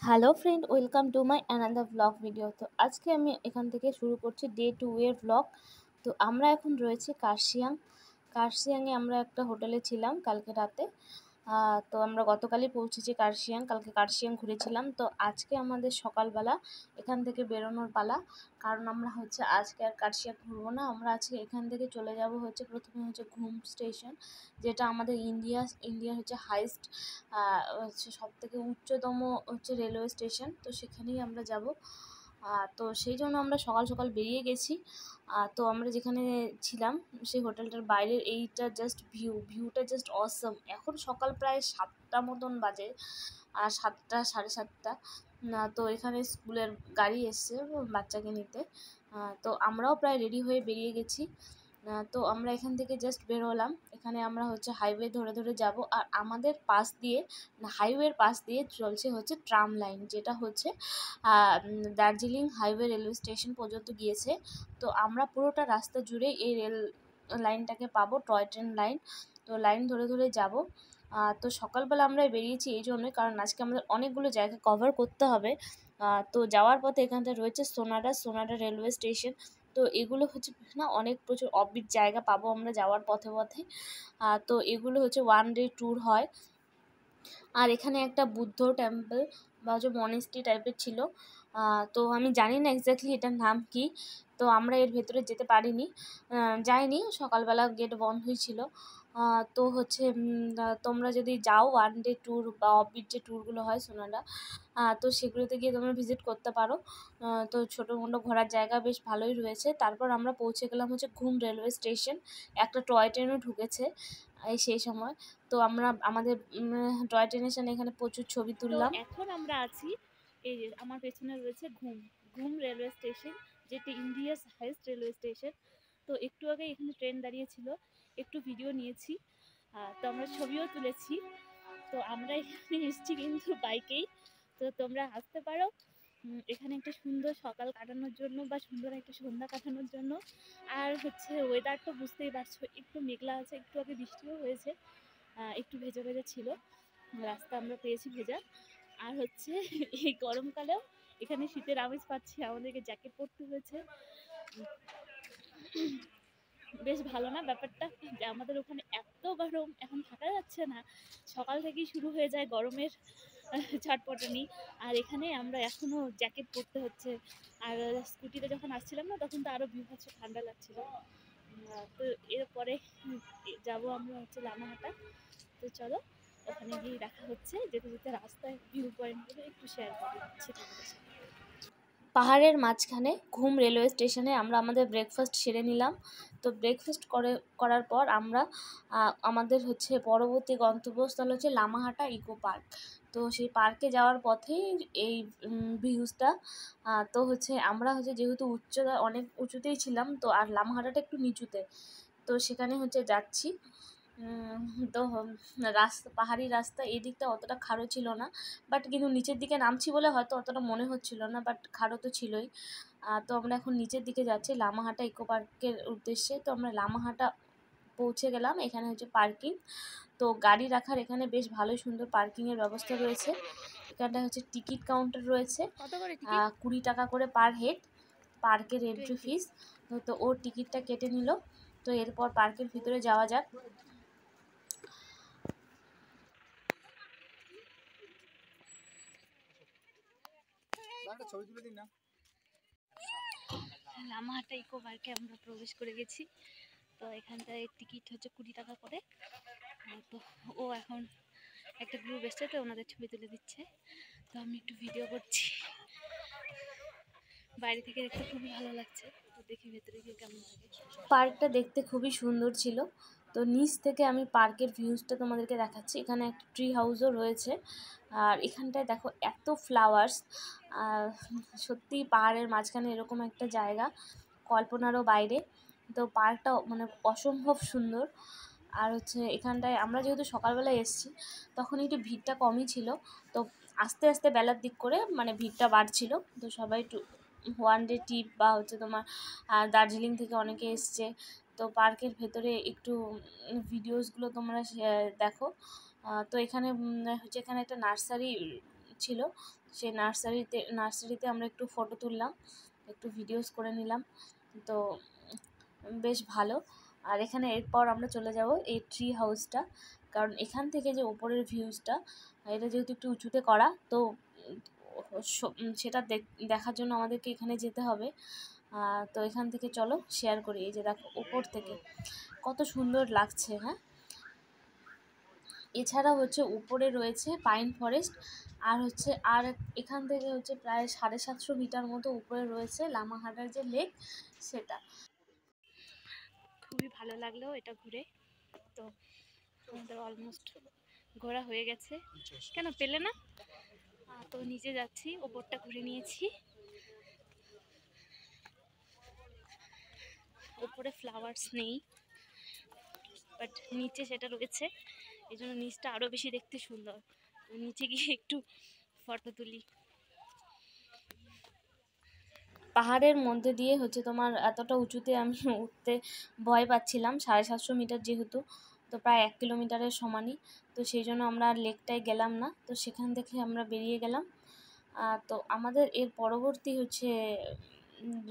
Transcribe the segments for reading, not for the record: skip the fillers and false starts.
Hello friend, welcome to my another blog video. তো আজকে আমি এখান থেকে শুরু করছি ডে 2 এর ব্লগ। তো আমরা এখন রয়েছি কার্শিয়াংয়ে আমরা একটা হোটেলে ছিলাম কালকে রাতে। তো আমরা গতকালই পৌঁছেছি কার্শিয়াং, কালকে কার্শিয়াং ঘুরেছিলাম। তো আজকে আমাদের সকালবেলা এখান থেকে বেরোনোর পালা, কারণ আমরা আজকে আর কার্শিয়াং ঘুরবো না। আমরা আজকে এখান থেকে চলে যাব প্রথমে ঘুম স্টেশন, যেটা আমাদের ইন্ডিয়ার হাইস্ট সবথেকে উচ্চতম রেলওয়ে স্টেশন। তো সেখানেই আমরা যাব। তো সেই জন্য আমরা সকাল সকাল বেরিয়ে গেছি। তো আমরা যেখানে ছিলাম সেই হোটেলটার বাইরের এইটা জাস্ট ভিউটা জাস্ট অসম। এখন সকাল প্রায় 7টা মতন বাজে, আর 7টা সাড়ে 7টা। তো এখানে স্কুলের গাড়ি এসছে বাচ্চাকে নিতে। তো আমরাও প্রায় রেডি হয়ে বেরিয়ে গেছি। তো আমরা এখান থেকে জাস্ট বের হলাম। এখানে আমরা হাইওয়ে ধরে ধরে যাব, আর আমাদের পাশ দিয়ে হাইওয়ের পাশ দিয়ে চলছে ট্রাম লাইন, যেটা দার্জিলিং হাইওয়ে রেলওয়ে স্টেশন পর্যন্ত গিয়েছে। তো আমরা পুরোটা রাস্তা জুড়ে এই রেল লাইনটাকে পাবো, টয় ট্রেন লাইন। তো লাইন ধরে ধরে যাব। তো সকালবেলা আমরা বেরিয়েছি এই জন্যই, কারণ আজকে আমাদের অনেকগুলো জায়গা কভার করতে হবে। তো যাওয়ার পথে এখানটা রয়েছে সোনাডা রেলওয়ে স্টেশন। তো এগুলো না অনেক প্রচুর অফবিট জায়গা পাবো আমরা যাওয়ার পথে পথে। তো এগুলো 1 ডে ট্যুর হয়। আর এখানে একটা বুদ্ধ টেম্পল বা মনেস্ট্রি টাইপের ছিল। তো আমি জানি না এক্স্যাক্টলি এটার নাম কি। তো আমরা এর ভেতরে যেতে পারিনি, যাইনি, সকালবেলা গেট বন্ধই ছিল। তো তোমরা যদি যাও 1 ডে ট্যুর বা অফবিট যে ট্যুরগুলো হয় সোনাডা, তো সেগুলোতে গিয়ে তোমরা ভিজিট করতে পারো। তো ছোটো মোটো ঘোরার জায়গা বেশ ভালোই রয়েছে। তারপর আমরা পৌঁছে গেলাম ঘুম রেলওয়ে স্টেশন। একটা টয় ট্রেনও ঢুকেছে সেই সময়। তো আমরা আমাদের টয় ট্রেনের সামনে এখানে প্রচুর ছবি তুললাম। এখন আমরা আছি, এই যে আমার পেছনে রয়েছে ঘুম রেলওয়ে স্টেশন, যেটি ইন্ডিয়াস হাইস্ট রেলওয়ে স্টেশন। তো একটু আগে এখানে ট্রেন দাঁড়িয়েছিল, একটু ভিডিও নিয়েছি, তো আমরা ছবিও তুলেছি। তো আমরা এখানে এসেছি কিন্তু বাইকেই। তো তোমরা আসতে পারো এখানে একটা সুন্দর সকাল কাটানোর জন্য বা সুন্দর একটা সন্ধ্যা কাটানোর জন্য। আর ওয়েদার তো বুঝতেই পারছো, একটু মেঘলা আছে, একটু আগে বৃষ্টিও হয়েছে, একটু ভেজা ভেজা ছিল, রাস্তা আমরা পেয়েছি ভেজা। আর এই গরমকালেও এখানে শীতের আমেজ পাচ্ছি, আমাদেরকে জ্যাকেট পরতে হয়েছে। বেশ ভালো না ব্যাপারটা, যে আমাদের ওখানে এত গরম, এখন থাকা যাচ্ছে না, সকাল থেকেই শুরু হয়ে যায় গরমের ছটপটানি। আর এখানে আমরা এখনো জ্যাকেট পরতে হচ্ছে। আর স্কুটিতে যখন আসছিলাম না, তখন তো আরো বিভৎস ঠান্ডা লাগছিল। তো এরপরে যাব আমরা লামাহাটা। তো চলো ওখানে গিয়ে দেখা হচ্ছে, যেতে যেতে রাস্তায় ভিউ পয়েন্টগুলো একটু শেয়ার করে দিচ্ছি তোমাদের সাথে। পাহাড়ের মাঝখানে ঘুম রেলওয়ে স্টেশনে আমরা আমাদের ব্রেকফাস্ট সেরে নিলাম। তো ব্রেকফাস্ট করার পর আমরা আমাদের পরবর্তী গন্তব্যস্থল লামাহাটা ইকো পার্ক। তো সেই পার্কে যাওয়ার পথেই এই ভিউজটা। তো আমরা যেহেতু উচ্চতা অনেক উঁচুতেই ছিলাম, তো আর লামাহাটাটা একটু নিচুতে। তো সেখানে যাচ্ছি। তো পাহাড়ি রাস্তা, এই দিকটা অতটা খাড়ো ছিল না, বাট কিন্তু নিচের দিকে নামছি বলে হয়তো অতটা মনে হচ্ছিল না, বাট খাড়ো তো ছিলই। তো আমরা এখন নিচের দিকে যাচ্ছি লামাহাটা ইকো পার্কের উদ্দেশ্যে। তো আমরা লামাহাটা পৌঁছে গেলাম। এখানে পার্কিং। তো গাড়ি রাখার এখানে বেশ ভালোই সুন্দর পার্কিংয়ের ব্যবস্থা রয়েছে। এখানটায় টিকিট কাউন্টার রয়েছে, কত করে টিকিট? 20 টাকা করে পার হেড পার্কের এন্ট্রি ফিস। তো ওর টিকিটটা কেটে নিল। তো এরপর পার্কের ভিতরে যাওয়া যাক। লামাহাটা ইকো পার্কে আমরা প্রবেশ করে গেছি। তো এখানটায় টিকিট 20 টাকা করে। তো ও এখন একটা গ্রুপ এসছে, তো ওনাদের ছবি তুলে দিচ্ছে। তো আমি একটু ভিডিও করছি, বাইরে থেকে দেখতে খুবই ভালো লাগছে। তো দেখি ভেতরে গিয়ে কেমন লাগে। পার্কটা দেখতে খুবই সুন্দর ছিল। তো নিচ থেকে আমি পার্কের ভিউজটা তোমাদেরকে দেখাচ্ছি। এখানে একটা ট্রি হাউসও রয়েছে, আর এখানটায় দেখো এত ফ্লাওয়ার্স। সত্যি পাহাড়ের মাঝখানে এরকম একটা জায়গা কল্পনারও বাইরে। তো পার্কটা অসম্ভব সুন্দর। আর এখানটায় আমরা যেহেতু সকালবেলায় এসেছি, তখন একটু ভিড়টা কমই ছিল। তো আস্তে আস্তে বেলার দিক করে ভিড়টা বাড়ছিল। তো সবাই 1 ডে ট্রিপ বা তোমার দার্জিলিং থেকে অনেকে এসছে। তো পার্কের ভেতরে একটু ভিডিওসগুলো তোমরা দেখো। তো এখানে এখানে একটা নার্সারি ছিল, সেই নার্সারিতে আমরা একটু ফটো তুললাম, একটু ভিডিওস করে নিলাম। তো বেশ ভালো। আর এখানে এরপর আমরা চলে যাব এই ট্রি হাউসটা, কারণ এখান থেকে যে ওপরের ভিউজটা, এটা যেহেতু একটু উঁচুতে করা, তো সেটা দেখার জন্য আমাদেরকে এখানে যেতে হবে। তো এখান থেকে চলো শেয়ার করি। এই যে দেখো ওপর থেকে কত সুন্দর লাগছে। হ্যাঁ, এছাড়া হচ্ছে উপরে রয়েছে পাইন ফরেস্ট, আর এখান থেকে হচ্ছে প্রায় 750 মিটার মতো উপরে রয়েছে লামাহাটার যে লেক, সেটা খুবই ভালো লাগলো এটা ঘুরে। তো আমাদের অলমোস্ট ঘোরা হয়ে গেছে। কেন পেলে না? তো নিচে যাচ্ছি, ওপরটা ঘুরে নিয়েছি। ওপরে ফ্লাওয়ার্স নেই, বাট নিচে সেটা রয়েছে, এই জন্য নিচটা আরও বেশি দেখতে সুন্দর। নিচে গিয়ে একটু ফটো তুলি। পাহাড়ের মধ্যে দিয়ে হচ্ছে তোমার এতটা উঁচুতে আমি উঠতে ভয় পাচ্ছিলাম, 750 মিটার যেহেতু, তো প্রায় 1 কিলোমিটারের সমানই। তো সেই জন্য আমরা আর লেকটায় গেলাম না, তো সেখান থেকে আমরা বেরিয়ে গেলাম। তো আমাদের এর পরবর্তী হচ্ছে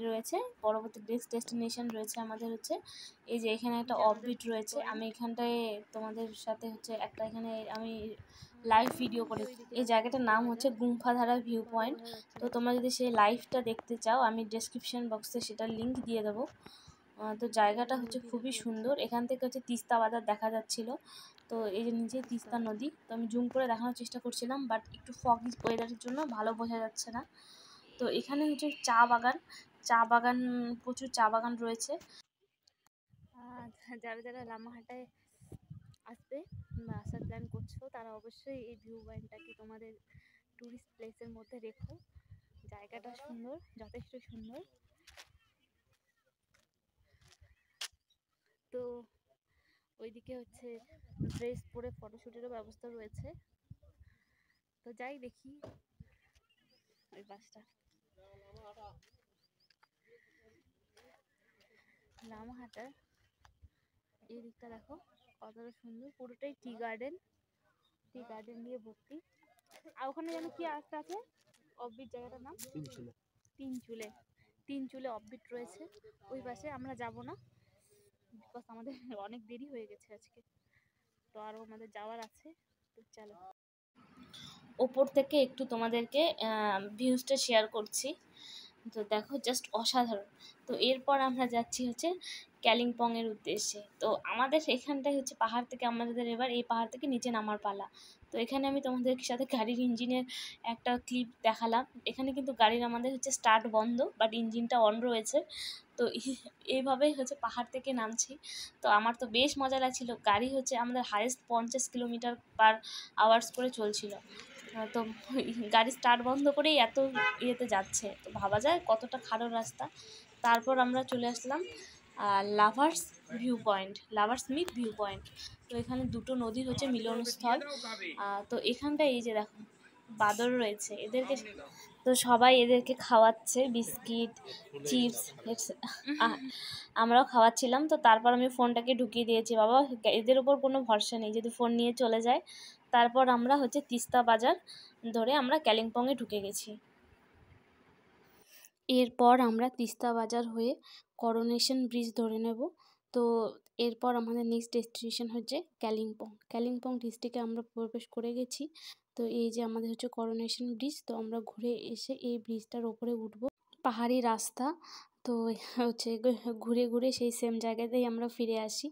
রয়েছে, পরবর্তী নেক্সট ডেস্টিনেশন রয়েছে আমাদের হচ্ছে এই যে এখানে একটা অফবিট রয়েছে। আমি এখানটায় তোমাদের সাথে হচ্ছে একটা এখানে আমি লাইভ ভিডিও করে, এই জায়গাটার নাম হচ্ছে গুম্ফাধারা ভিউ পয়েন্ট। তো তোমরা যদি সেই লাইভটা দেখতে চাও, আমি ডেসক্রিপশন বক্সে সেটার লিঙ্ক দিয়ে দেবো। তো জায়গাটা হচ্ছে খুবই সুন্দর। এখান থেকে হচ্ছে তিস্তা বাজার দেখা যাচ্ছিল। তো এই যে নিচে তিস্তা নদী, তো আমি জুম করে দেখানোর চেষ্টা করছিলাম, বাট একটু ফগি ওয়েদারের জন্য ভালো বোঝা যাচ্ছে না। তো এখানে হচ্ছে চা বাগান, প্রচুর চা বাগান রয়েছে। যারা যারা লামাহাটায় আসবে বা আসার প্ল্যান করছো, তারা অবশ্যই এই ভিউ পয়েন্টটাকে তোমাদের ট্যুরিস্ট প্লেসের মধ্যে রেখো। জায়গাটা সুন্দর, যথেষ্ট সুন্দর। তো ওইদিকে হচ্ছে ড্রেস পরে ফটোশ্যুটেরও ব্যবস্থা রয়েছে। তো যাই দেখি ওই বাসটা। লামাহাটার এই দিকটা দেখো কতটা সুন্দর, পুরোটাই টি গার্ডেন দিয়ে ভর্তি। আর ওখানে যেন কি আরেকটা আছে, অফবিট জায়গাটার নাম তিন চুলে অফবিট রয়েছে। ওই পাশে আমরা যাব না, বিকজ আমাদের অনেক দেরি হয়ে গেছে আজকে, তো আরও আমাদের যাওয়ার আছে। তো চলো ওপর থেকে একটু তোমাদেরকে ভিউজটা শেয়ার করছি। তো দেখো জাস্ট অসাধারণ। তো এরপর আমরা যাচ্ছি হচ্ছে কালিম্পংয়ের উদ্দেশ্যে। তো আমাদের এখানটায় হচ্ছে পাহাড় থেকে আমাদের এবার এই পাহাড় থেকে নিচে নামার পালা। তো এখানে আমি তোমাদের সাথে গাড়ির ইঞ্জিনের একটা ক্লিপ দেখালাম। এখানে কিন্তু গাড়ির আমাদের হচ্ছে স্টার্ট বন্ধ, বাট ইঞ্জিনটা অন রয়েছে। তো এইভাবেই হচ্ছে পাহাড় থেকে নামছি। তো আমার তো বেশ মজা লাগছিল। গাড়ি হচ্ছে আমাদের হাইয়েস্ট 50 কিলোমিটার পার আওয়ার্স করে চলছিল। তো গাড়ি স্টার্ট বন্ধ করেই এত ইয়েতে যাচ্ছে, তো ভাবা যায় কতটা খারাপ রাস্তা। তারপর আমরা চলে আসলাম লাভার্স মিট ভিউ পয়েন্ট। তো এখানে দুটো নদীর হচ্ছে মিলনস্থল। তো এখানটায় এই যে দেখো বাদর রয়েছে, তো সবাই এদেরকে খাওয়াচ্ছে বিস্কিট, চিপস, আমরাও খাওয়াচ্ছিলাম। তো তারপর আমি ফোনটাকে ঢুকিয়ে দিয়েছি, বাবা এদের ওপর কোনো ভরসা নেই, যদি ফোন নিয়ে চলে যায়। তারপর আমরা হচ্ছে তিস্তা বাজার ধরে আমরা কালিম্পংয়ে ঢুকে গেছি। এরপর আমরা তিস্তা বাজার হয়ে করোনেশন ব্রিজ ধরে নেব। তো এরপর আমাদের নেক্সট ডেস্টিনেশন হচ্ছে কালিম্পং ডিস্ট্রিক্টে আমরা প্রবেশ করে গেছি। তো এই যে আমাদের হচ্ছে করোনেশন ব্রিজ। তো আমরা ঘুরে এসে এই ব্রিজটার ওপরে উঠবো। পাহাড়ি রাস্তা, তো হচ্ছে ঘুরে ঘুরে সেই সেম জায়গাতেই আমরা ফিরে আসি।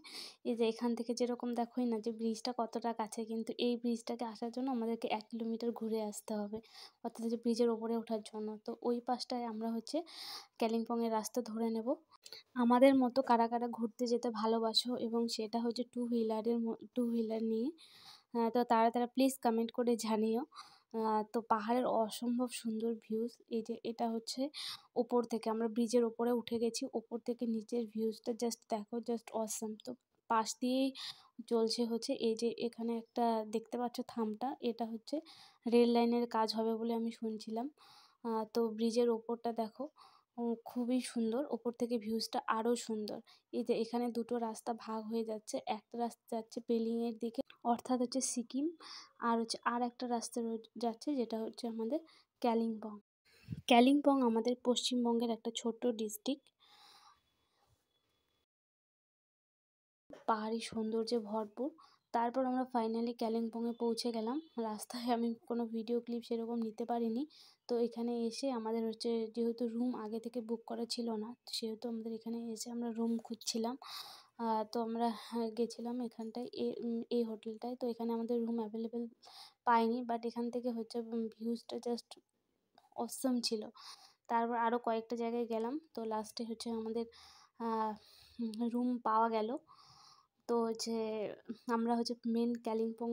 এই যে এখান থেকে যেরকম দেখোই না যে ব্রিজটা কতটা কাছে, কিন্তু এই ব্রিজটাকে আসার জন্য আমাদেরকে 1 কিলোমিটার ঘুরে আসতে হবে, অর্থাৎ যে ব্রিজের ওপরে ওঠার জন্য। তো ওই পাশটায় আমরা হচ্ছে কালিম্পংয়ের রাস্তা ধরে নেব। আমাদের মতো কারা কারা ঘুরতে যেতে ভালোবাসো এবং সেটা হচ্ছে টু হুইলার নিয়ে, তো তারা প্লিজ কমেন্ট করে জানিও। তো পাহাড়ের অসম্ভব সুন্দর ভিউজ। এই যে এটা হচ্ছে ওপর থেকে আমরা ব্রিজের ওপরে উঠে গেছি, ওপর থেকে নিচের ভিউজটা জাস্ট দেখো, জাস্ট অসাম। তো পাশ দিয়েই চলছে হচ্ছে এই যে এখানে একটা দেখতে পাচ্ছ থামটা, এটা হচ্ছে রেল লাইনের কাজ হবে বলে আমি শুনছিলাম। তো ব্রিজের ওপরটা দেখো খুবই সুন্দর, ওপর থেকে ভিউজটা আরও সুন্দর। এই যে এখানে দুটো রাস্তা ভাগ হয়ে যাচ্ছে, একটা রাস্তা যাচ্ছে পেলিংয়ের দিকে, অর্থাৎ হচ্ছে সিকিম, আর হচ্ছে আর একটা রাস্তা যাচ্ছে যেটা হচ্ছে আমাদের কালিম্পং। কালিম্পং আমাদের পশ্চিমবঙ্গের একটা ছোট্ট ডিস্ট্রিক্ট, পাহাড়ি সৌন্দর্যে ভরপুর। তারপর আমরা ফাইনালি কালিম্পংয়ে পৌঁছে গেলাম। রাস্তায় আমি কোনো ভিডিও ক্লিপ সেরকম নিতে পারিনি। তো এখানে এসে আমাদের হচ্ছে যেহেতু রুম আগে থেকে বুক করা ছিল না, সেহেতু আমাদের এখানে এসে আমরা রুম খুঁজছিলাম। তো আমরা গেছিলাম এখানটায় এই হোটেলটায়। তো এখানে আমাদের রুম অ্যাভেলেবেল পাইনি, বাট এখান থেকে হচ্ছে ভিউজটা জাস্ট অসম ছিল। তারপর আরও কয়েকটা জায়গায় গেলাম, তো লাস্টে হচ্ছে আমাদের রুম পাওয়া গেল। তো হচ্ছে আমরা হচ্ছে মেন কালিম্পং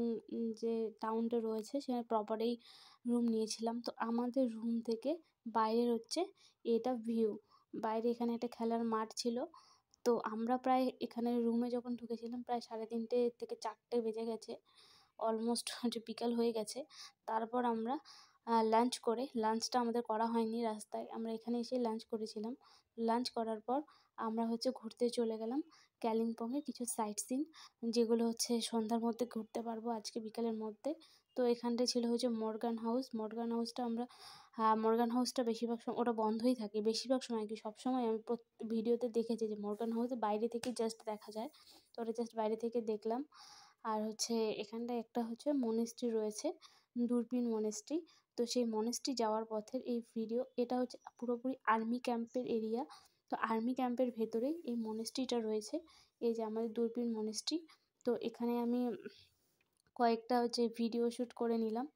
যে টাউনটা রয়েছে সেখানে প্রপারেই রুম নিয়েছিলাম। তো আমাদের রুম থেকে বাইরের হচ্ছে এটা ভিউ, বাইরে এখানে একটা খেলার মাঠ ছিল। তো আমরা প্রায় এখানে রুমে যখন ঢুকেছিলাম প্রায় 3:30 থেকে 4টে বেজে গেছে, অলমোস্ট হচ্ছে বিকাল হয়ে গেছে। তারপর আমরা লাঞ্চ করে, লাঞ্চটা আমাদের করা হয়নি রাস্তায়, আমরা এখানে এসেই লাঞ্চ করেছিলাম। লাঞ্চ করার পর আমরা হচ্ছে ঘুরতে চলে গেলাম কালিম্পংয়ে কিছু সাইট সিন, যেগুলো হচ্ছে সন্ধ্যার মধ্যে ঘুরতে পারবো আজকে বিকালের মধ্যে। তো এখানটায় ছিল হচ্ছে মর্গান হাউস। মর্গান হাউসটা আমরা মর্গান হাউসটা বেশিরভাগ সময় ওটা বন্ধই থাকে, বেশিরভাগ সময় কি সবসময় আমি ভিডিওতে দেখেছি যে মর্গান হাউস বাইরে থেকে জাস্ট দেখা যায়। তো ওটা জাস্ট বাইরে থেকে দেখলাম। আর হচ্ছে এখানটায় একটা হচ্ছে মনেস্ট্রি রয়েছে, দূরবীন মনেস্ট্রি। তো সেই মনেস্ট্রি যাওয়ার পথের এই ভিডিও, এটা হচ্ছে পুরোপুরি আর্মি ক্যাম্পের এরিয়া। তো আর্মি ক্যাম্পের ভেতরেই এই মনেস্ট্রিটা রয়েছে, এই যে আমাদের দূরবীন মনেস্ট্রি। তো এখানে আমি কয়েকটা হচ্ছে ভিডিও শ্যুট করে নিলাম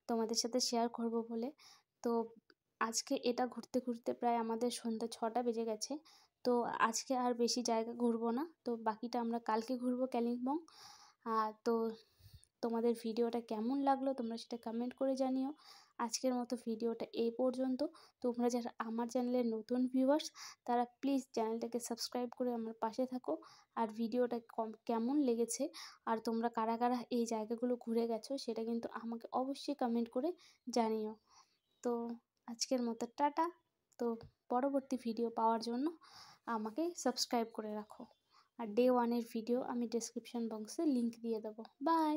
তোমাদের সাথে শেয়ার করব বলে। তো আজকে এটা ঘুরতে ঘুরতে প্রায় আমাদের সন্ধ্যা 6টা বেজে গেছে। তো আজকে আর বেশি জায়গা ঘুরবো না, তো বাকিটা আমরা কালকে ঘুরবো কালিম্পং। তো তোমাদের ভিডিওটা কেমন লাগলো তোমরা সেটা কমেন্ট করে জানিও। আজকের মতো ভিডিওটা এই পর্যন্ত। তোমরা যারা আমার চ্যানেলের নতুন ভিউয়ার্স তারা প্লিজ চ্যানেলটাকে সাবস্ক্রাইব করে আমার পাশে থাকো। আর ভিডিওটা কেমন লেগেছে আর তোমরা কারা কারা এই জায়গাগুলো ঘুরে গেছো সেটা কিন্তু আমাকে অবশ্যই কমেন্ট করে জানিও। তো আজকের মতো টাটা। তো পরবর্তী ভিডিও পাওয়ার জন্য আমাকে সাবস্ক্রাইব করে রাখো। আর ডে 1 ভিডিও আমি ডেসক্রিপশন বক্সে লিংক দিয়ে দেবো। বাই।